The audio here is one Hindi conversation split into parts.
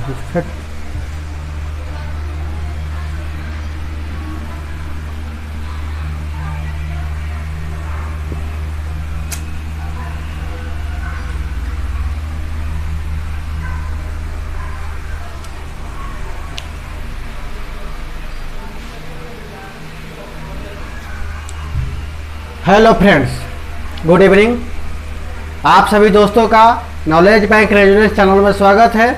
Hello friends, good evening. आप सभी दोस्तों का नॉलेज बैंक रेजिडेंस चैनल में स्वागत है।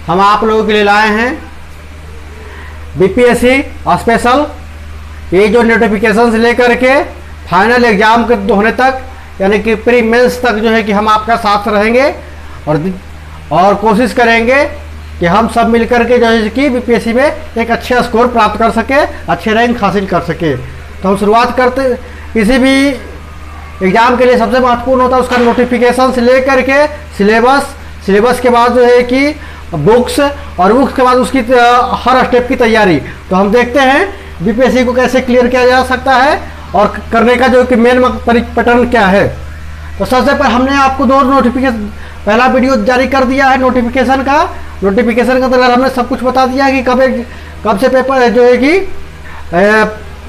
हम आप लोगों के लिए लाए हैं बीपीएससी स्पेशल, ये जो नोटिफिकेशन से लेकर के फाइनल एग्जाम के होने तक, यानी कि प्री मेंस तक जो है कि हम आपका साथ रहेंगे और कोशिश करेंगे कि हम सब मिलकर के जो है कि बीपीएससी में एक अच्छा स्कोर प्राप्त कर सके, अच्छे रैंक हासिल कर सके। तो हम शुरुआत करते, किसी भी एग्ज़ाम के लिए सबसे महत्वपूर्ण होता है उसका नोटिफिकेशन से लेकर के सिलेबस के बाद जो है कि बुक्स, और बुक्स के बाद उसकी हर स्टेप की तैयारी। तो हम देखते हैं बीपीएससी को कैसे क्लियर किया जा सकता है और करने का जो कि मेन पैटर्न क्या है। तो सबसे पहले हमने आपको दो नोटिफिकेशन, पहला वीडियो जारी कर दिया है नोटिफिकेशन का अंदर हमने सब कुछ बता दिया है कि कब से पेपर जो है कि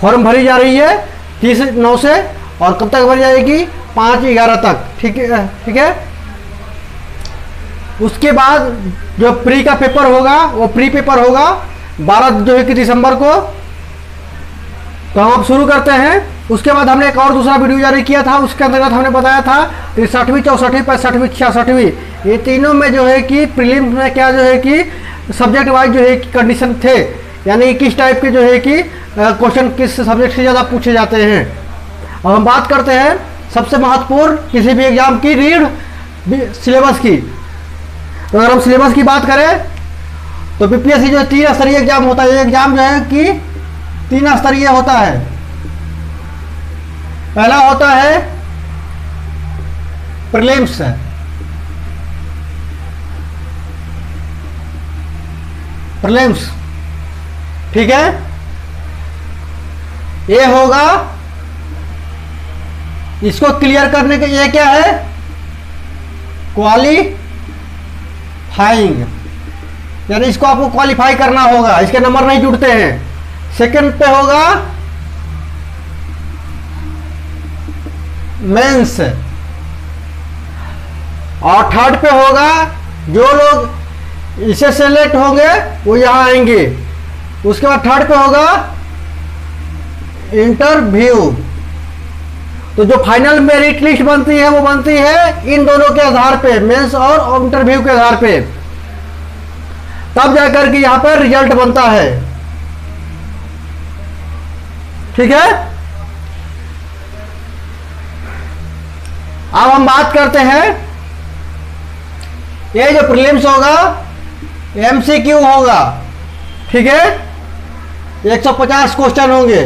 फॉर्म भरी जा रही है 30/9 से, और कब तक भरी जाएगी 5/11 तक। ठीक है। उसके बाद जो प्री का पेपर होगा वो प्री पेपर होगा 12 जो है कि दिसंबर को। तो हम अब शुरू करते हैं। उसके बाद हमने एक और दूसरा वीडियो जारी किया था, उसके अंतर्गत हमने बताया था 63वीं 64वीं 65वीं 66वीं ये तीनों में जो है कि प्रीलिम्स में क्या जो है कि सब्जेक्ट वाइज जो है कि कंडीशन थे, यानी किस टाइप के जो है कि क्वेश्चन किस सब्जेक्ट से ज़्यादा पूछे जाते हैं। और हम बात करते हैं सबसे महत्वपूर्ण किसी भी एग्जाम की रीड सिलेबस की। तो अगर हम सिलेबस की बात करें तो बीपीएससी जो 3 स्तरीय एग्जाम होता है, ये एग्जाम जो है कि 3 स्तरीय होता है। पहला होता है प्रीलिम्स, ठीक है। ये होगा, इसको क्लियर करने के ये क्या है, क्वालिफाइंग, यानी इसको आपको क्वालिफाई करना होगा, इसके नंबर नहीं जुड़ते हैं। सेकंड पे होगा मेंस, और थर्ड पे होगा जो लोग इसे सेलेक्ट होंगे वो यहां आएंगे। उसके बाद थर्ड पे होगा इंटरव्यू। तो जो फाइनल मेरिट लिस्ट बनती है वो बनती है इन दोनों के आधार पे, मेंस और इंटरव्यू के आधार पे, तब जाकर के यहां पर रिजल्ट बनता है। ठीक है। अब हम बात करते हैं, ये जो प्रीलिम्स होगा एमसीक्यू होगा, ठीक है। 150 क्वेश्चन होंगे,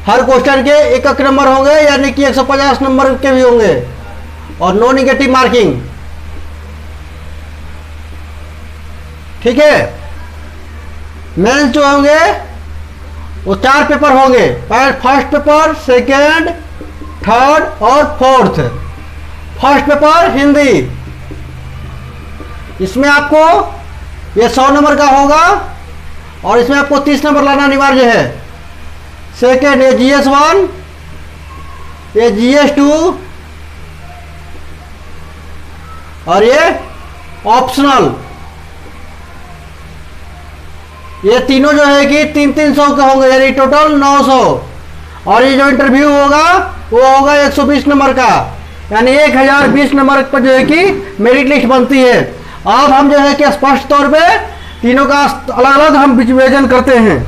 हर क्वेश्चन के एक नंबर होंगे, यानी कि 150 नंबर के भी होंगे, और नो निगेटिव मार्किंग। ठीक है। मेंस जो होंगे वो 4 पेपर होंगे, फर्स्ट पेपर, सेकेंड, थर्ड और फोर्थ। फर्स्ट पेपर हिंदी, इसमें आपको ये 100 नंबर का होगा और इसमें आपको 30 नंबर लाना अनिवार्य है। सेकेंड ये GS1, ये GS2 और ये ऑप्शनल, ये तीनों जो है कि 300 के होंगे, यानी टोटल 900। और ये जो इंटरव्यू होगा वो होगा 120 नंबर का, यानी 1020 नंबर पर जो है कि मेरिट लिस्ट बनती है। अब हम जो है कि स्पष्ट तौर पे तीनों का अलग अलग हम विभाजन करते हैं।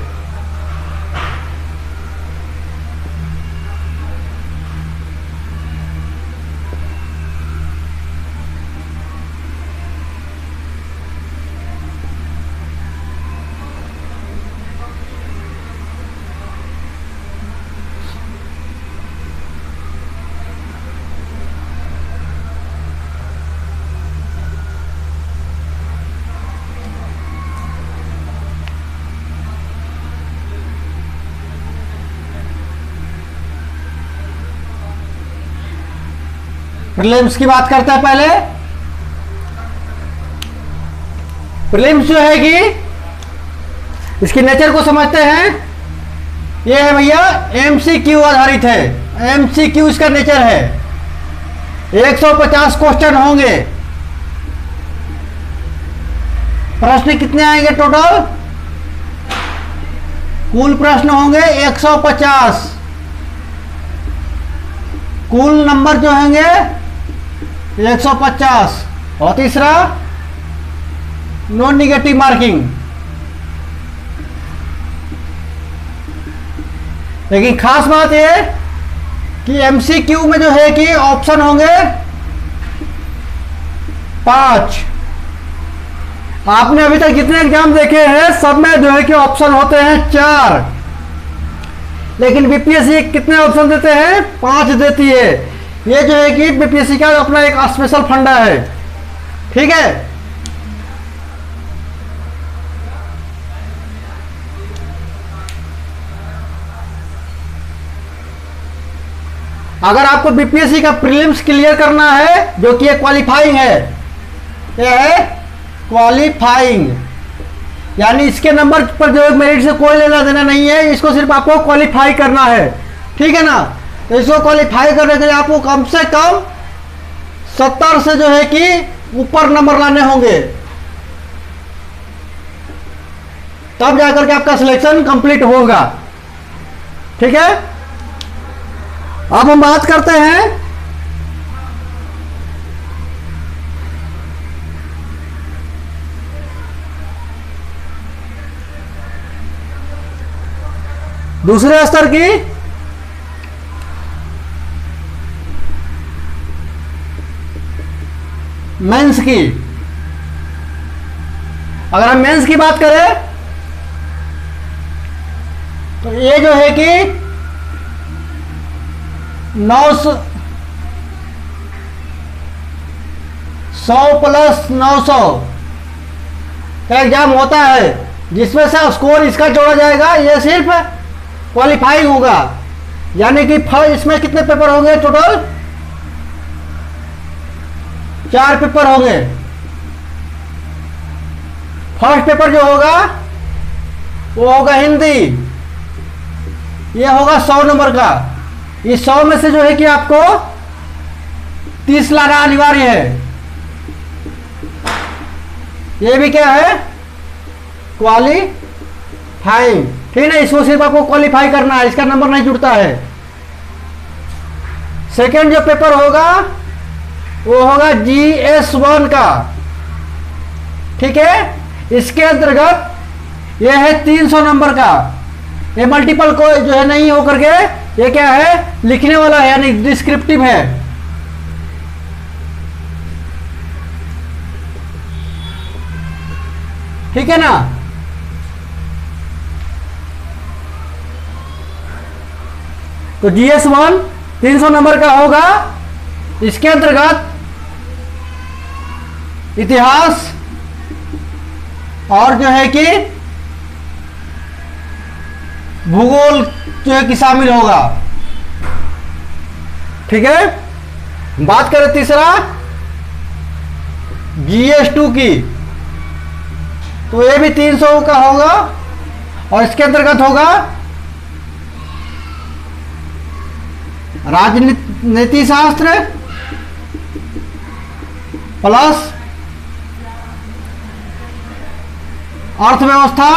प्रीलिम्स की बात करते हैं पहले। प्रीलिम्स जो है कि इसकी नेचर को समझते हैं। ये है भैया एमसीक्यू आधारित है, एमसीक्यू इसका नेचर है। 150 क्वेश्चन होंगे। प्रश्न कितने आएंगे टोटल? कुल प्रश्न होंगे 150। कुल नंबर जो होंगे 150। और तीसरा नॉन निगेटिव मार्किंग। लेकिन खास बात यह कि एमसीक्यू में जो है कि ऑप्शन होंगे 5। आपने अभी तक जितने एग्जाम देखे हैं सब में जो है कि ऑप्शन होते हैं 4, लेकिन बीपीएससी कितने ऑप्शन देते हैं? 5 देती है। ये जो है कि बीपीएससी का अपना एक स्पेशल फंडा है, ठीक है। अगर आपको बीपीएससी का प्रीलिम्स क्लियर करना है, जो कि क्वालिफाइंग है, यह है क्वालिफाइंग, यानी इसके नंबर पर जो मेरिट से कोई लेना देना नहीं है, इसको सिर्फ आपको क्वालिफाई करना है, ठीक है ना। तो इसको क्वालिफाई करने के लिए आपको कम से कम 70 से जो है कि ऊपर नंबर लाने होंगे, तब जाकर के आपका सिलेक्शन कंप्लीट होगा, ठीक है। अब हम बात करते हैं दूसरे स्तर की। मेंस की। अगर हम मेंस की बात करें तो ये जो है कि 900 प्लस 900 का एग्जाम होता है, जिसमें से स्कोर इसका जोड़ा जाएगा। ये सिर्फ क्वालिफाइंग होगा, यानी कि इसमें कितने पेपर होंगे टोटल? 4 पेपर होंगे। फर्स्ट पेपर जो होगा वो होगा हिंदी, ये होगा 100 नंबर का। इस 100 में से जो है कि आपको 30 लाना अनिवार्य है। ये भी क्या है? क्वालिफाइंग, ठीक है। इसको सिर्फ आपको क्वालिफाई करना है, इसका नंबर नहीं जुड़ता है। सेकेंड जो पेपर होगा वो होगा GS1 का, ठीक है। इसके अंतर्गत ये है 300 नंबर का। ये मल्टीपल को जो है नहीं होकर के ये क्या है? लिखने वाला है, यानी डिस्क्रिप्टिव है। ठीक है ना। तो GS1 300 नंबर का होगा। इसके अंतर्गत इतिहास और जो है कि भूगोल जो है कि शामिल होगा, ठीक है। बात करें तीसरा GS2 की, तो ये भी 300 का होगा और इसके अंतर्गत होगा राजनीति शास्त्र प्लस अर्थव्यवस्था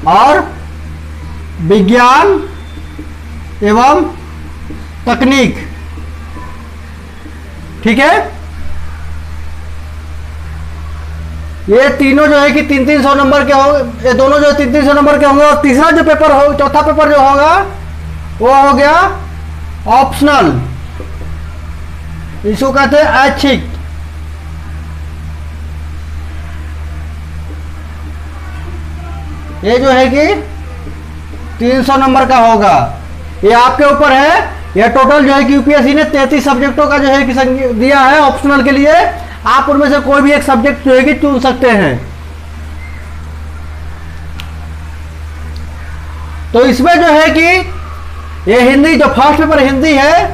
और विज्ञान एवं तकनीक, ठीक है। ये तीनों जो है कि 300 नंबर के होंगे, ये दोनों जो 300 नंबर के होंगे। और तीसरा जो पेपर हो, चौथा पेपर जो होगा वो हो गया ऑप्शनल, इसको कहते हैं ऐच्छिक। ये जो है कि 300 नंबर का होगा। ये आपके ऊपर है। ये टोटल जो है कि यूपीएससी ने 33 सब्जेक्टों का जो है कि दिया है ऑप्शनल के लिए। आप उनमें से कोई भी एक सब्जेक्ट जो है कि चुन सकते हैं। तो इसमें जो है कि ये हिंदी, जो फर्स्ट पेपर हिंदी है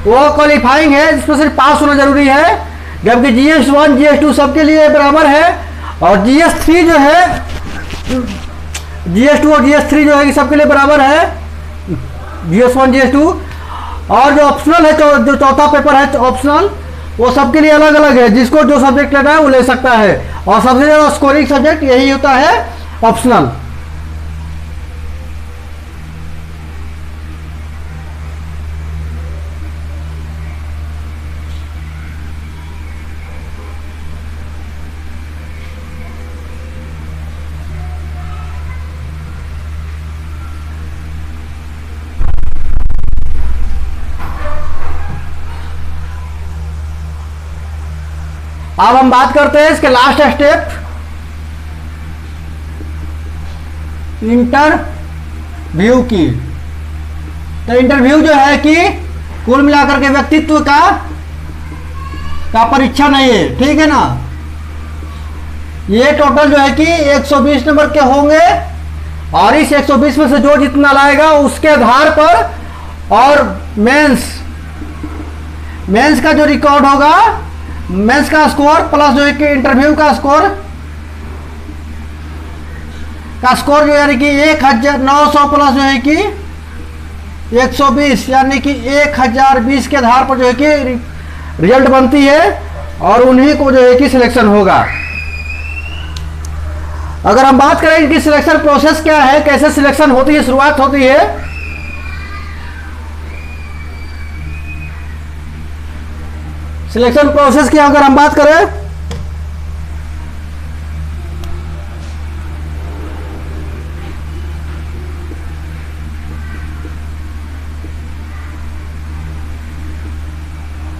वो क्वालिफाइंग है, जिसमें सिर्फ पास होना जरूरी है। जबकि GS1 GS2 सबके लिए बराबर है, और GS3 जो है, GS2 और GS3 जो है कि सबके लिए बराबर है, GS1 GS2। और जो ऑप्शनल है, जो चौथा पेपर है ऑप्शनल, वो सबके लिए अलग अलग है, जिसको जो सब्जेक्ट लेना है वो ले सकता है, और सबसे ज़्यादा स्कोरिंग सब्जेक्ट यही होता है, ऑप्शनल। अब हम बात करते हैं इसके लास्ट स्टेप, इंटरव्यू की। तो इंटरव्यू जो है कि कुल मिलाकर के व्यक्तित्व का परीक्षा नहीं है, ठीक है ना। ये टोटल जो है कि 120 नंबर के होंगे, और इस 120 में से जो जितना लाएगा उसके आधार पर, और मेंस का जो रिकॉर्ड होगा, मेंस का स्कोर प्लस जो है कि इंटरव्यू का स्कोर जो यानी कि 1900 प्लस जो है कि 120 यानी कि 1020 के आधार पर जो है कि रिजल्ट बनती है, और उन्हीं को जो है कि सिलेक्शन होगा। अगर हम बात करें इनकी सिलेक्शन प्रोसेस क्या है, कैसे सिलेक्शन होती है, शुरुआत होती है, सिलेक्शन प्रोसेस की अगर हम बात करें,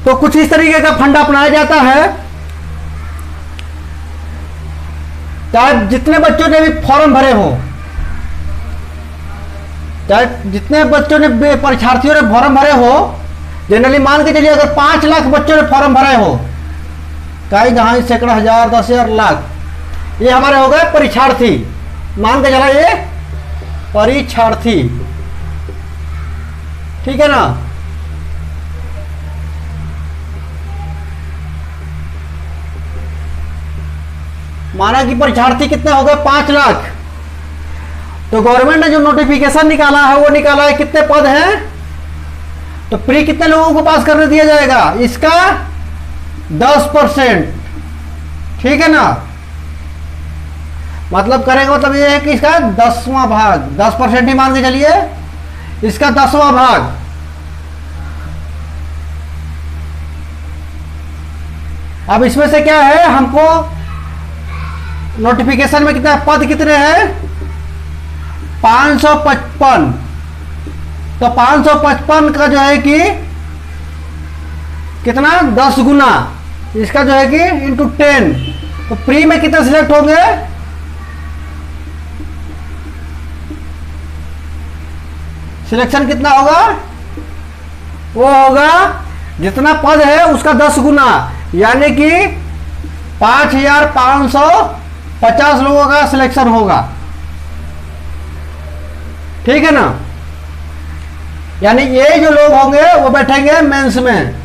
तो कुछ इस तरीके का फंडा अपनाया जाता है। चाहे जितने बच्चों ने भी फॉर्म भरे हो, चाहे जितने बच्चों ने, परीक्षार्थियों ने फॉर्म भरे हो, जनरली मान के चलिए अगर 5 लाख बच्चों ने फॉर्म भरे हो, कहीं जहां सैकड़ा, हजार, 10,000, लाख, ये हमारे हो गए परीक्षार्थी। मान के चला ये परीक्षार्थी, ठीक है ना। माना कि परीक्षार्थी कितने हो गए, 5 लाख। तो गवर्नमेंट ने जो नोटिफिकेशन निकाला है वो निकाला है कितने पद हैं, तो प्री कितने लोगों को पास करने दिया जाएगा, इसका 10%, ठीक है ना। मतलब करेगा मतलब ये है कि इसका 10वां भाग, 10% ही मान के चलिए, इसका 10वां भाग। अब इसमें से क्या है, हमको नोटिफिकेशन में कितना पद कितने हैं, 555। तो 555 का जो है कि कितना, 10 गुना, इसका जो है कि इंटू 10। तो प्री में कितने सिलेक्ट होंगे, सिलेक्शन कितना होगा, वो होगा जितना पद है उसका 10 गुना, यानी कि 5550 लोगों का सिलेक्शन होगा, ठीक है ना। यानी ये जो लोग होंगे वो बैठेंगे मेंस में,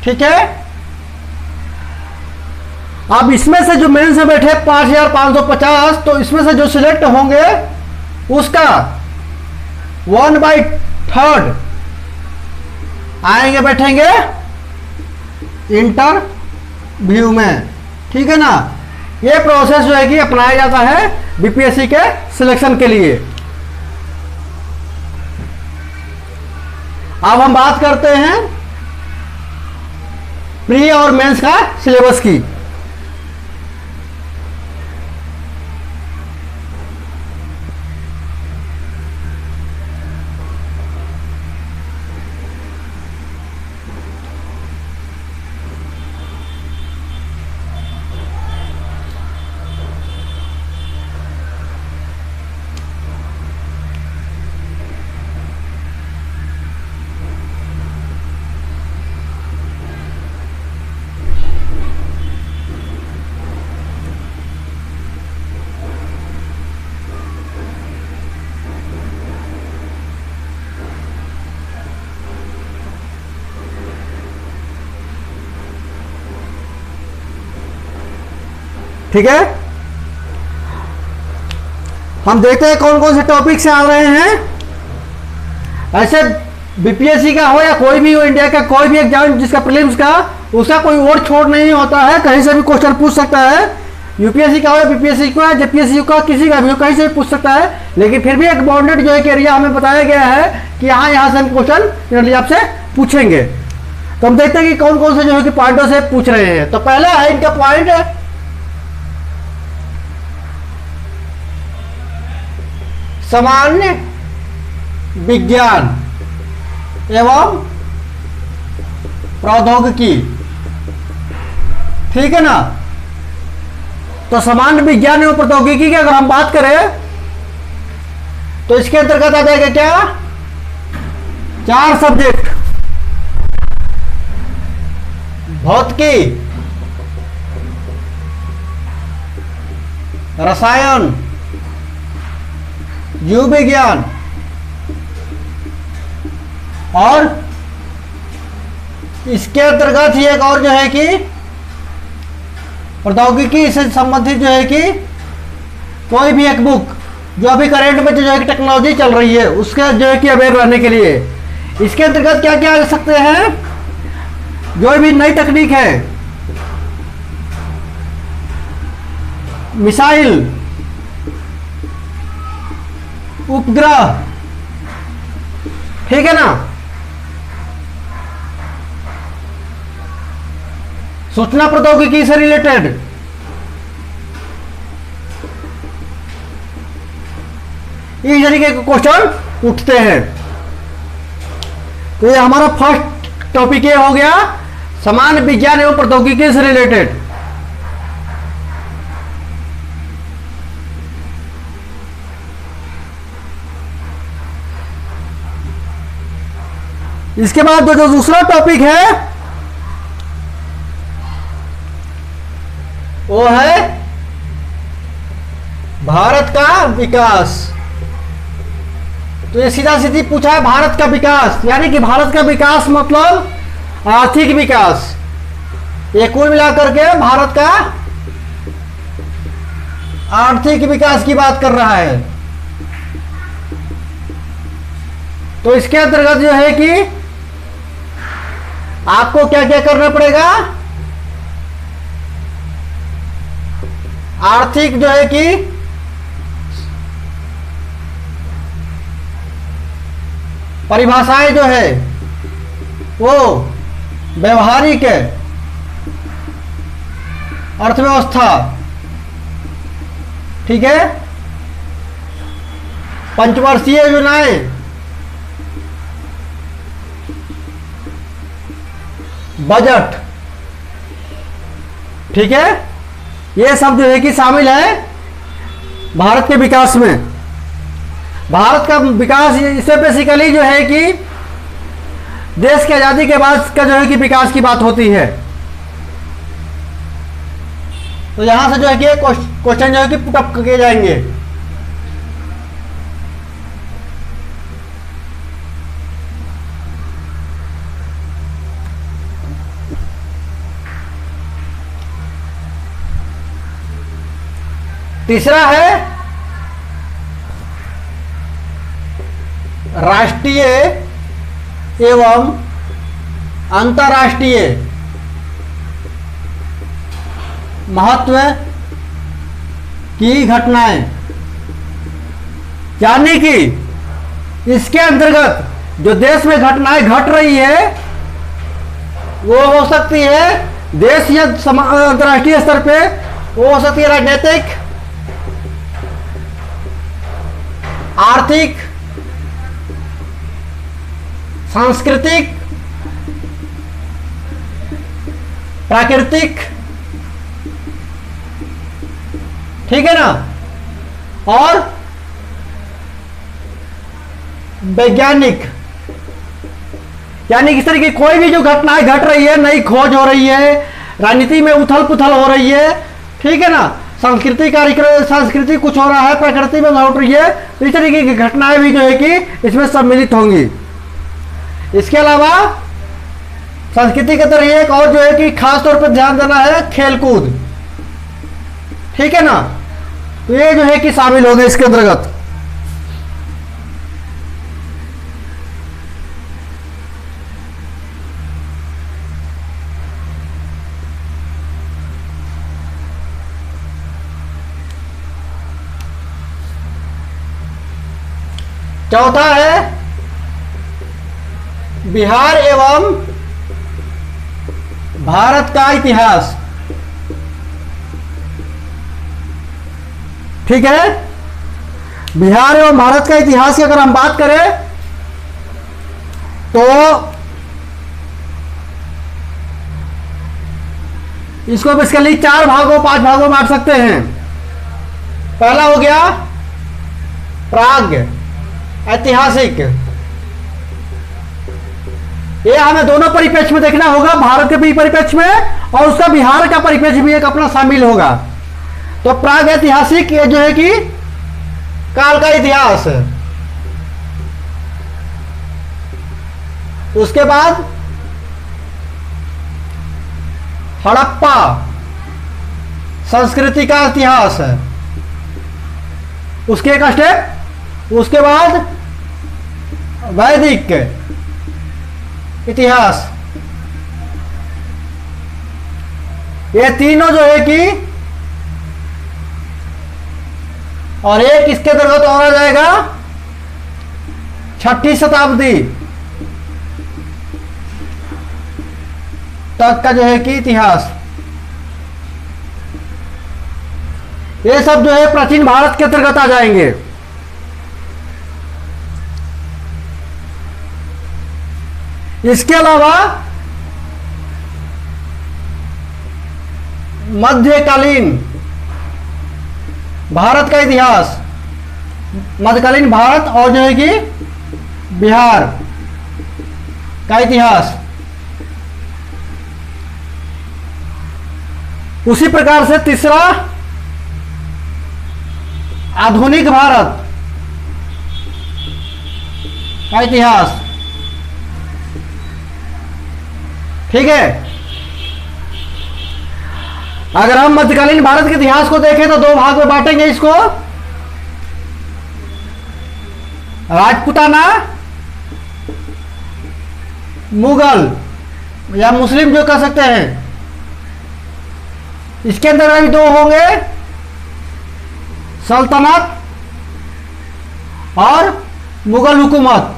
ठीक है। अब इसमें से जो मेंस में बैठे 5550, तो इसमें से जो सिलेक्ट होंगे उसका 1/3 आएंगे, बैठेंगे इंटरव्यू में, ठीक है ना। ये प्रोसेस जो है कि अपनाया जाता है बीपीएससी के सिलेक्शन के लिए। अब हम बात करते हैं प्री और मेंस का सिलेबस की। ठीक है, हम देखते हैं कौन कौन से टॉपिक से आ रहे हैं। ऐसे बीपीएससी का हो या कोई भी हो, इंडिया का कोई भी एग्जाम जिसका प्रीलिम्स का, उसका कोई और छोड़ नहीं होता है, कहीं से भी क्वेश्चन पूछ सकता है। यूपीएससी का हो या बीपीएससी का, जेपीएससी का, किसी का भी हो, कहीं से भी पूछ सकता है। लेकिन फिर भी एक बाउंडेड जो है कि एरिया हमें बताया गया है कि यहाँ से हम क्वेश्चन आपसे पूछेंगे। तो हम देखते हैं कि कौन कौन से जो है कि पॉइंटों से पूछ रहे हैं। तो पहला है इनका पॉइंट है सामान्य विज्ञान एवं प्रौद्योगिकी, ठीक है ना। तो सामान्य विज्ञान एवं प्रौद्योगिकी की अगर हम बात करें तो इसके अंतर्गत आ जाएगा क्या, 4 सब्जेक्ट, भौतिकी, रसायन, जीव विज्ञान और इसके अंतर्गत ही एक और जो है कि प्रौद्योगिकी से संबंधित जो है कि कोई भी एक बुक जो अभी करेंट में जो है कि टेक्नोलॉजी चल रही है उसके जो है कि अवेयर रहने के लिए। इसके अंतर्गत क्या क्या आ सकते हैं, जो भी नई तकनीक है, मिसाइल, उपग्रह, ठीक है ना, सूचना प्रौद्योगिकी से रिलेटेड, इस तरीके के क्वेश्चन उठते हैं। तो ये हमारा फर्स्ट टॉपिक ये हो गया सामान्य विज्ञान एवं प्रौद्योगिकी से रिलेटेड। इसके बाद जो दूसरा टॉपिक है वो है भारत का विकास। तो ये सीधा सीधी पूछा है भारत का विकास, यानी कि भारत का विकास मतलब आर्थिक विकास। ये कुल मिलाकर के भारत का आर्थिक विकास की बात कर रहा है। तो इसके अंतर्गत जो है कि आपको क्या क्या करना पड़ेगा, आर्थिक जो है कि परिभाषाएं जो है वो व्यवहारिक अर्थव्यवस्था, ठीक है, पंचवर्षीय योजनाएं, बजट, ठीक है, ये सब जो है कि शामिल है भारत के विकास में। भारत का विकास इससे बेसिकली जो है कि देश की आजादी के बाद का जो है कि विकास की बात होती है। तो यहां से जो है कि क्वेश्चन जो है कि पुटअप किए जाएंगे। तीसरा है राष्ट्रीय एवं अंतर्राष्ट्रीय महत्व की घटनाएं, यानी कि इसके अंतर्गत जो देश में घटनाएं घट रही है वो हो सकती है देश या अंतर्राष्ट्रीय स्तर पे, वो हो सकती है राजनीतिक, आर्थिक, सांस्कृतिक, प्राकृतिक, ठीक है ना, और वैज्ञानिक, यानी इस तरह की कोई भी जो घटनाएं घट रही है, नई खोज हो रही है, राजनीति में उथल पुथल हो रही है, ठीक है ना, सांस्कृतिक कार्यक्रम, संस्कृति कुछ हो रहा है, प्रकृति में घट रही है, तो इस तरीके की घटनाएं भी जो है कि इसमें सम्मिलित होंगी। इसके अलावा संस्कृति के तरह एक और जो है कि खास तौर पर ध्यान देना है खेलकूद, ठीक है ना। तो ये जो है कि शामिल हो गए इसके अंतर्गत। चौथा है बिहार एवं भारत का इतिहास। ठीक है, बिहार एवं भारत का इतिहास की अगर हम बात करें तो इसको बेसिकली 4 भागों 5 भागों में बांट सकते हैं। पहला हो गया प्राग ऐतिहासिक, ये हमें दोनों परिप्रेक्ष्य में देखना होगा, भारत के भी परिप्रेक्ष्य में और उसका बिहार का परिप्रेक्ष्य भी एक अपना शामिल होगा। तो प्राग ऐतिहासिक ये जो है कि काल का इतिहास है। उसके बाद हड़प्पा संस्कृति का इतिहास है, उसके एक स्टेप। उसके बाद वैदिक इतिहास। ये तीनों जो है कि, और एक इसके अंतर्गत और आ जाएगा 6ठी शताब्दी तक का जो है कि इतिहास। ये सब जो है प्राचीन भारत के अंतर्गत आ जाएंगे। इसके अलावा मध्यकालीन भारत का इतिहास, मध्यकालीन भारत और जो है कि बिहार का इतिहास। उसी प्रकार से तीसरा आधुनिक भारत का इतिहास। ठीक है, अगर हम मध्यकालीन भारत के इतिहास को देखें तो 2 भाग में बांटेंगे इसको। राजपूताना मुगल या मुस्लिम जो कह सकते हैं, इसके अंदर भी 2 होंगे, सल्तनत और मुगल हुकूमत।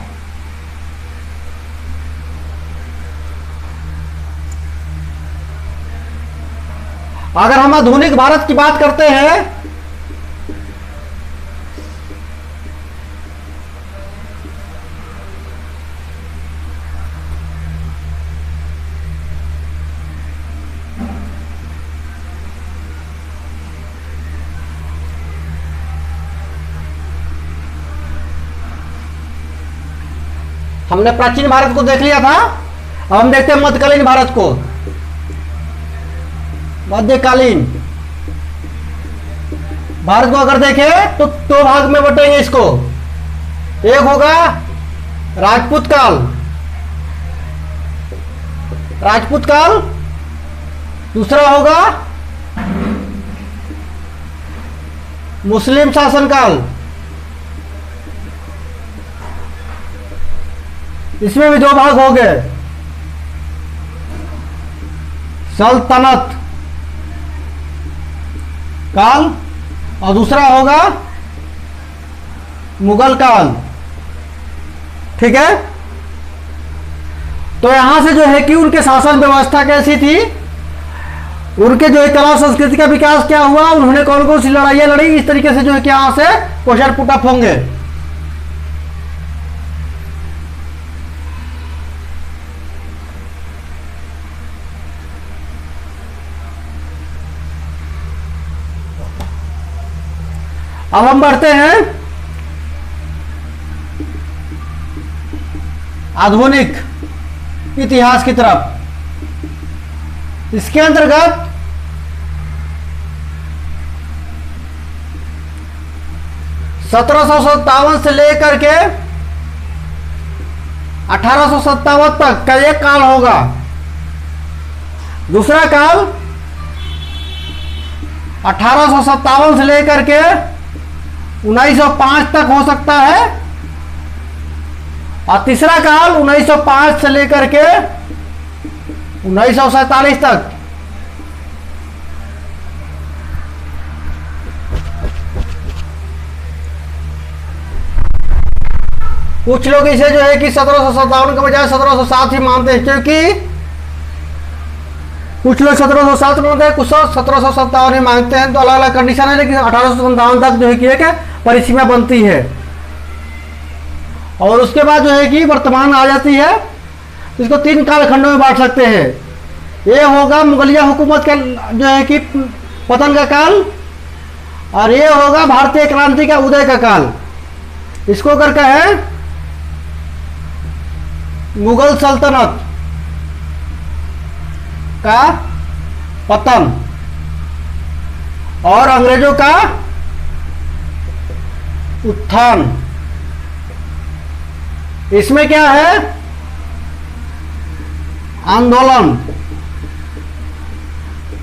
अगर हम आधुनिक भारत की बात करते हैं हमने प्राचीन भारत को देख लिया था, अब हम देखते हैं मध्यकालीन भारत को। मध्यकालीन भारत को अगर देखें तो 2 भाग में बटेंगे इसको। एक होगा राजपूत काल, राजपूत काल। दूसरा होगा मुस्लिम शासनकाल, इसमें भी 2 भाग हो गए, सल्तनत काल और दूसरा होगा मुगल काल। ठीक है, तो यहां से जो है कि उनके शासन व्यवस्था कैसी थी, उनके जो है कला संस्कृति का विकास क्या हुआ, उन्होंने कौन कौन सी लड़ाइयां लड़ी, इस तरीके से जो है कि यहां से क्वेश्चन पुट अप होंगे। अब हम बढ़ते हैं आधुनिक इतिहास की तरफ। इसके अंतर्गत सत्रह से लेकर के 1857 तक का एक काल होगा। दूसरा काल 1857 से लेकर के 1905 तक हो सकता है, और तीसरा काल 1905 से लेकर के 1947 तक। कुछ लोग इसे जो है कि 1757 के बजाय 1707 ही मानते हैं, क्योंकि कुछ लोग 1707 मानते हैं, कुछ 1757 ही मानते हैं। तो अलग अलग कंडीशन है, लेकिन 1857 तक जो है कि एक परिसीमा बनती है। और उसके बाद जो है कि वर्तमान आ जाती है। इसको 3 कालखंडों में बांट सकते हैं। ये होगा मुगलिया हुकूमत का जो है कि पतन का काल, और ये होगा भारतीय क्रांति का उदय का काल। इसको करके है मुगल सल्तनत का पतन और अंग्रेजों का उत्थान। इसमें क्या है, आंदोलन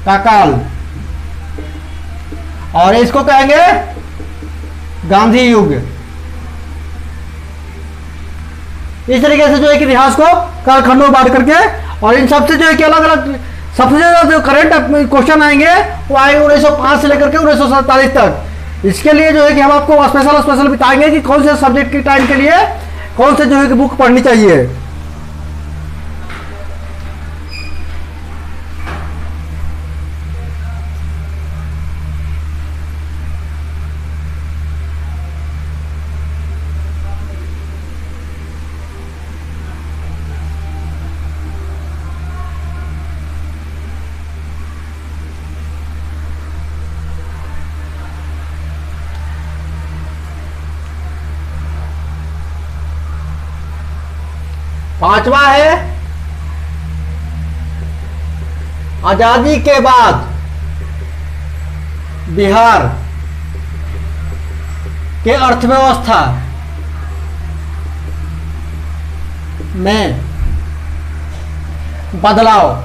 का काल, और इसको कहेंगे गांधी युग। इस तरीके से जो है कि इतिहास को कालखंडों में बांट करके, और इन सबसे जो है कि अलग अलग सबसे ज्यादा जो करंट क्वेश्चन आएंगे वो आएंगे 1905 से लेकर के 1947 तक। इसके लिए जो है कि हम आपको स्पेशल बताएंगे कि कौन से सब्जेक्ट के टाइम के लिए कौन से जो है कि बुक पढ़नी चाहिए। पांचवा है आजादी के बाद बिहार के अर्थव्यवस्था में बदलाव।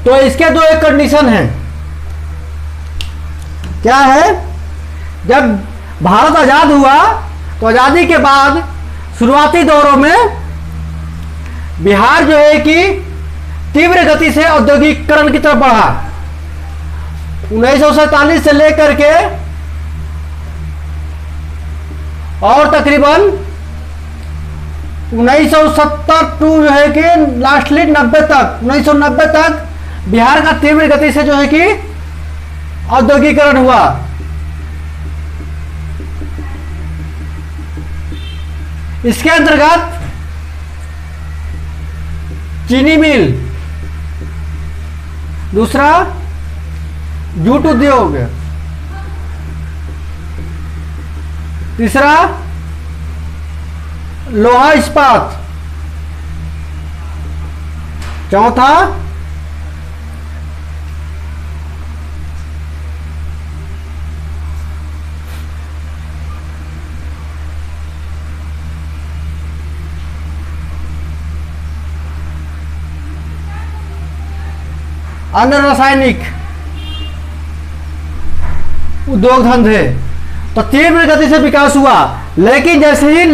तो इसके दो एक कंडीशन है। क्या है, जब भारत आजाद हुआ तो आजादी के बाद शुरुआती दौरों में बिहार जो है कि तीव्र गति से औद्योगिकीकरण की तरफ बढ़ा। 1947 से लेकर के और तकरीबन 1970 टू जो है कि लास्टली 90 तक 1990 तक बिहार का तीव्र गति से जो है कि औद्योगिकीकरण हुआ। इसके अंतर्गत चीनी मिल, दूसरा जूट उद्योग, तीसरा लोहा इस्पात, चौथा अन्य रासायनिक उद्योग धंधे। तो तीव्र गति से विकास हुआ, लेकिन जैसे ही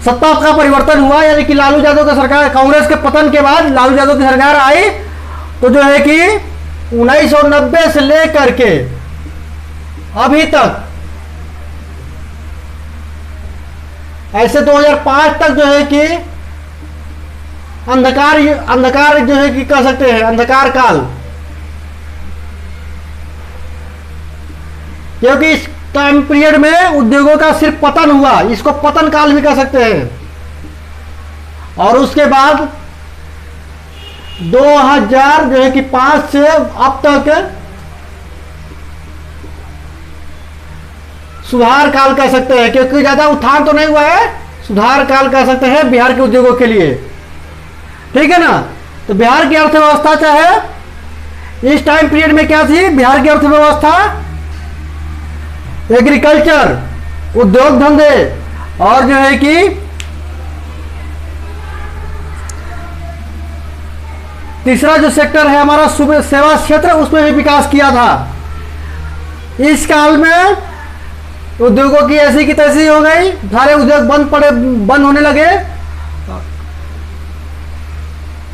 सत्ता का परिवर्तन हुआ, यानी कि लालू यादव का सरकार, कांग्रेस के पतन के बाद लालू यादव की सरकार आई, तो जो है कि 1990 से लेकर के अभी तक ऐसे 2005 तक जो है कि अंधकार जो है कि कह सकते हैं अंधकार काल, क्योंकि इस टाइम पीरियड में उद्योगों का सिर्फ पतन हुआ, इसको पतन काल भी कह सकते हैं। और उसके बाद 2000 जो है कि 5 से अब तक सुधार काल कह सकते हैं, क्योंकि ज्यादा उत्थान तो नहीं हुआ है, सुधार काल कह सकते हैं बिहार के उद्योगों के लिए। ठीक है ना। तो बिहार की अर्थव्यवस्था चाहे इस टाइम पीरियड में क्या थी, बिहार की अर्थव्यवस्था एग्रीकल्चर, उद्योग धंधे और जो है कि तीसरा जो सेक्टर है हमारा सेवा क्षेत्र, उसमें भी विकास किया था। इस काल में उद्योगों की ऐसी की तैसी हो गई, सारे उद्योग बंद होने लगे,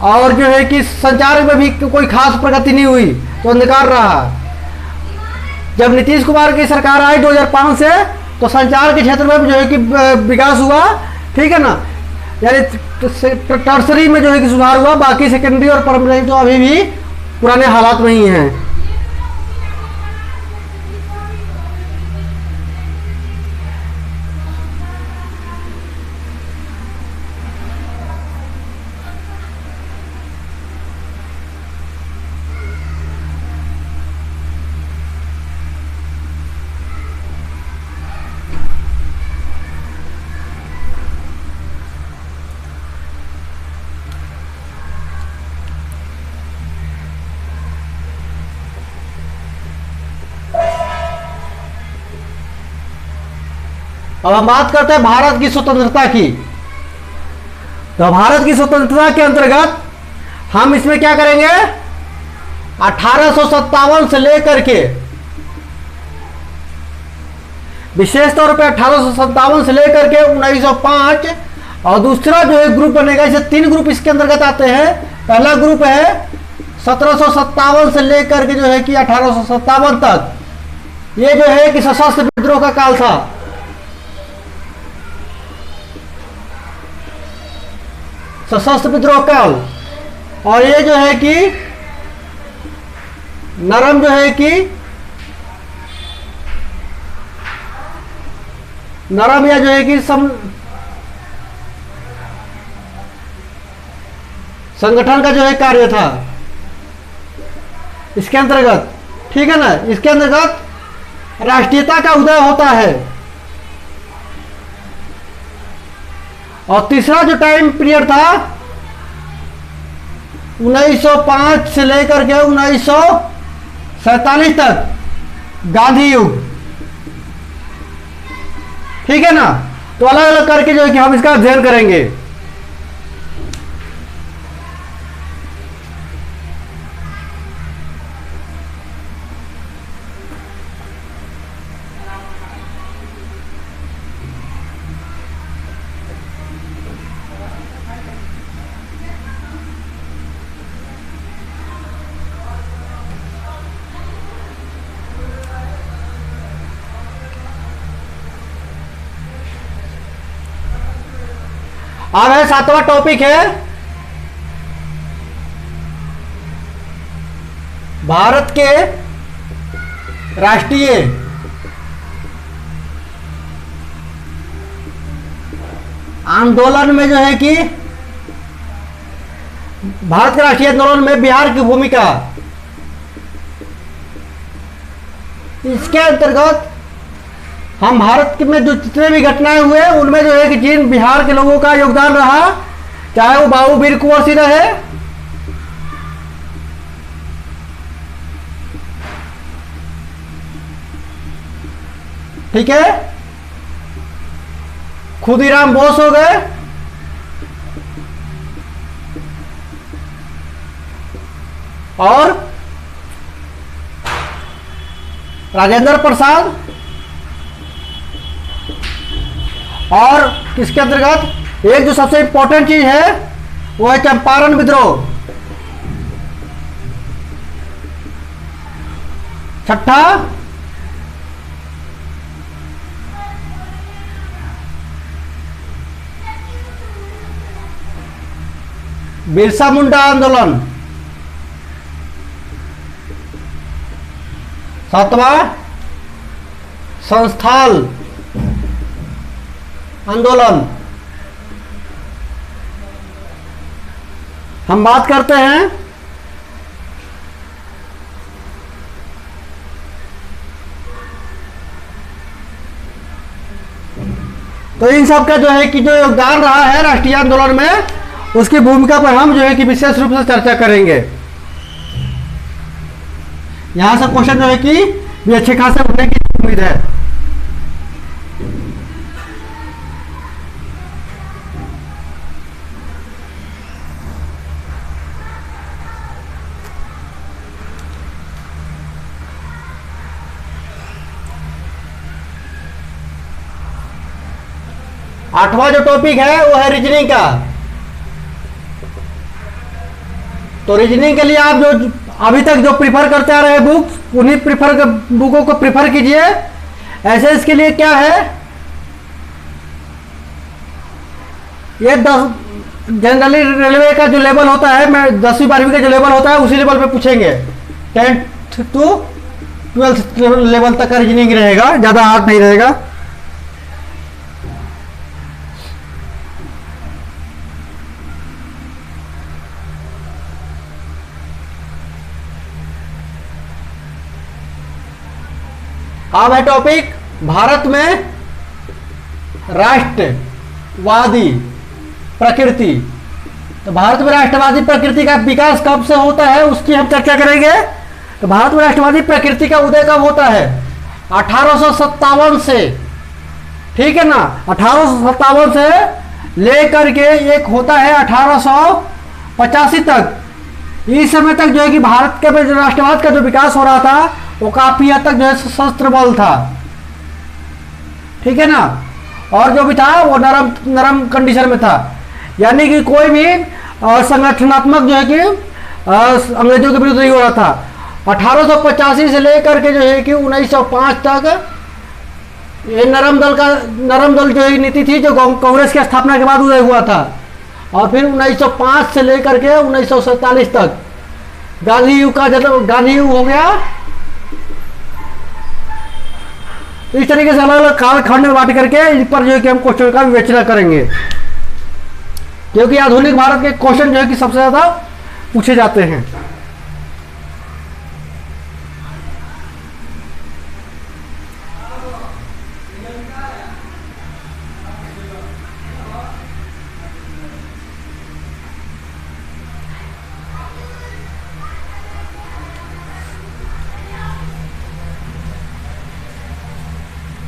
और जो है कि संचार में भी कोई खास प्रगति नहीं हुई, तो अंधकार रहा। जब नीतीश कुमार की सरकार आई 2005 से, तो संचार के क्षेत्र में जो है कि विकास हुआ, ठीक है ना, यानी टर्सरी में जो है कि सुधार हुआ, बाकी सेकेंडरी और प्राइमरी तो अभी भी पुराने हालात में ही हैं। अब हम बात करते हैं भारत की स्वतंत्रता की। तो भारत की स्वतंत्रता के अंतर्गत हम इसमें क्या करेंगे, 1857 से लेकर के, विशेष तौर पे 1857 से लेकर के 1905, और दूसरा जो है ग्रुप बनेगा, इसे 3 ग्रुप इसके अंतर्गत आते हैं। पहला ग्रुप है 1757 से लेकर के जो है कि 1857 तक, ये जो है कि सशस्त्र विद्रोह का काल था। सशस्त्र विद्रोह काल, और ये जो है कि नरम जो है कि नरम या जो है कि संगठन का जो है कार्य था इसके अंतर्गत, ठीक है ना। इसके अंतर्गत राष्ट्रीयता का उदय होता है। और तीसरा जो टाइम पीरियड था 1905 से लेकर के 1947 तक, गांधी युग, ठीक है ना। तो अलग अलग करके जो है कि हम इसका अध्ययन करेंगे। अब है 7वां टॉपिक है भारत के राष्ट्रीय आंदोलन में जो है कि भारत के राष्ट्रीय आंदोलन में बिहार की भूमिका। इसके अंतर्गत हम भारत में जो जितने भी घटनाएं हुए उनमें जो है कि जिन बिहार के लोगों का योगदान रहा, चाहे वो बाबू वीर कुंवर सिंह रहे, ठीक है, खुदीराम बोस हो गए, और राजेंद्र प्रसाद, और किसके अंतर्गत एक जो सबसे इंपॉर्टेंट चीज है वो है चंपारण विद्रोह। छठा बिरसा मुंडा आंदोलन। सातवां संस्थाल आंदोलन। हम बात करते हैं तो इन सब का जो है कि जो योगदान रहा है राष्ट्रीय आंदोलन में, उसकी भूमिका पर हम जो है कि विशेष रूप से चर्चा करेंगे। यहां से क्वेश्चन जो है कि भी अच्छे खासे उठने की उम्मीद है। 8वां जो टॉपिक है वो है रीजनिंग का। तो रीजनिंग के लिए आप जो अभी तक जो प्रिफर करते आ रहे हैं बुक्स, उन्हीं बुकों को प्रिफर कीजिए। ऐसे इसके लिए क्या है, ये 10 जनरली रेलवे का जो लेवल होता है, मैं 10वीं 12वीं का जो लेवल होता है उसी लेवल पे पूछेंगे। 10th to 12th लेवल तक का रीजनिंग रहेगा, ज्यादा हार्ड नहीं रहेगा। अब है टॉपिक भारत में राष्ट्रवादी प्रकृति। तो भारत में राष्ट्रवादी प्रकृति का विकास कब से होता है उसकी हम चर्चा करेंगे। तो भारत में राष्ट्रवादी प्रकृति का उदय कब होता है, 1857 से, ठीक है ना। 1857 से लेकर के एक होता है 1885 तक। इस समय तक जो है कि भारत के में जो राष्ट्रवाद का जो विकास हो रहा था वो काफी हद तक जो है सशस्त्र बल था, ठीक है ना। और जो भी था वो नरम कंडीशन में था, यानी कि कोई भी संगठनात्मक जो है कि अंग्रेजों के विरुद्ध नहीं हो रहा था। 1885 से लेकर के जो है कि 1905 तक ये नरम दल जो है नीति थी, जो कांग्रेस की स्थापना के बाद उदय हुआ था। और फिर 1905 से लेकर के 1947 तक गांधी युग का जन्म, गांधी युग हो गया। तो इस तरीके से अलग अलग कालखंड में बांट करके इन पर जो है कि हम क्वेश्चन का विवेचना करेंगे, क्योंकि आधुनिक भारत के क्वेश्चन जो है कि सबसे ज्यादा पूछे जाते हैं।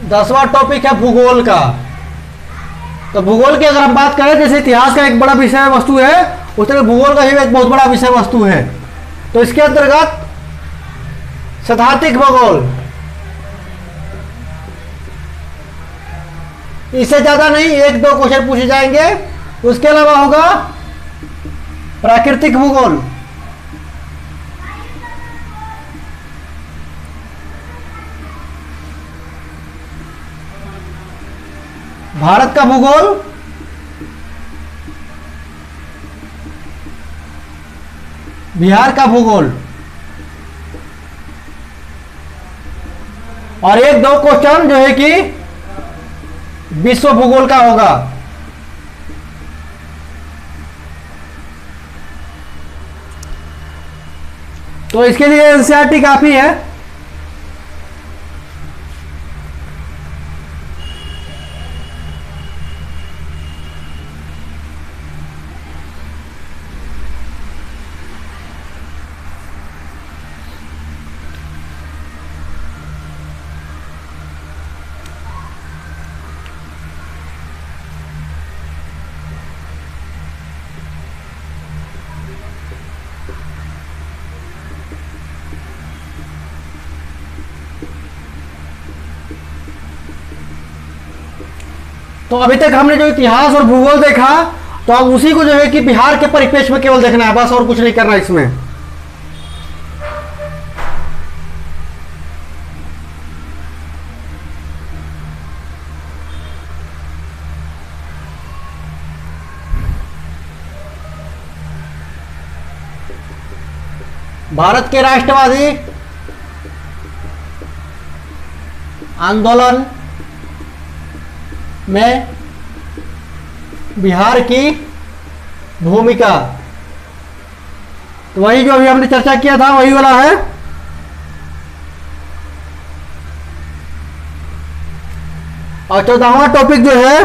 दसवां टॉपिक है भूगोल का। तो भूगोल की अगर हम बात करें, जैसे इतिहास का एक बड़ा विषय वस्तु है, उस तरह भूगोल का ही एक बहुत बड़ा विषय वस्तु है। तो इसके अंतर्गत सैद्धांतिक भूगोल, इससे ज्यादा नहीं, 1-2 क्वेश्चन पूछे जाएंगे। उसके अलावा होगा प्राकृतिक भूगोल, भारत का भूगोल, बिहार का भूगोल, और 1-2 क्वेश्चन जो है कि विश्व भूगोल का होगा। तो इसके लिए एनसीईआरटी काफी है। तो अभी तक हमने जो इतिहास और भूगोल देखा, तो अब उसी को जो है कि बिहार के परिप्रेक्ष्य में केवल देखना है, बस और कुछ नहीं करना इसमें। भारत के राष्ट्रवादी आंदोलन में बिहार की भूमिका, तो वही जो अभी हमने चर्चा किया था वही वाला है। और 14वां टॉपिक जो है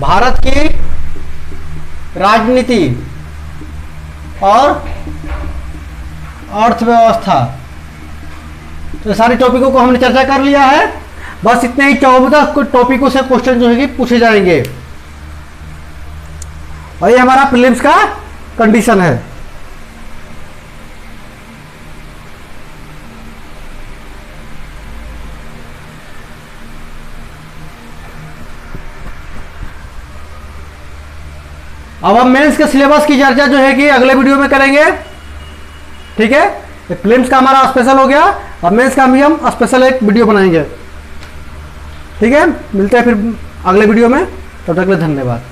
भारत की राजनीति और अर्थव्यवस्था। तो सारे टॉपिकों को हमने चर्चा कर लिया है। बस इतने ही 14 टॉपिकों से क्वेश्चन जो है कि पूछे जाएंगे, और ये हमारा प्रीलिम्स का कंडीशन है। अब हम मेंस के सिलेबस की चर्चा जो है कि अगले वीडियो में करेंगे, ठीक है। प्रीलिम्स का हमारा स्पेशल हो गया, अब मेंस का भी हम स्पेशल एक वीडियो बनाएंगे, ठीक है। मिलते हैं फिर अगले वीडियो में, तब तक के लिए धन्यवाद।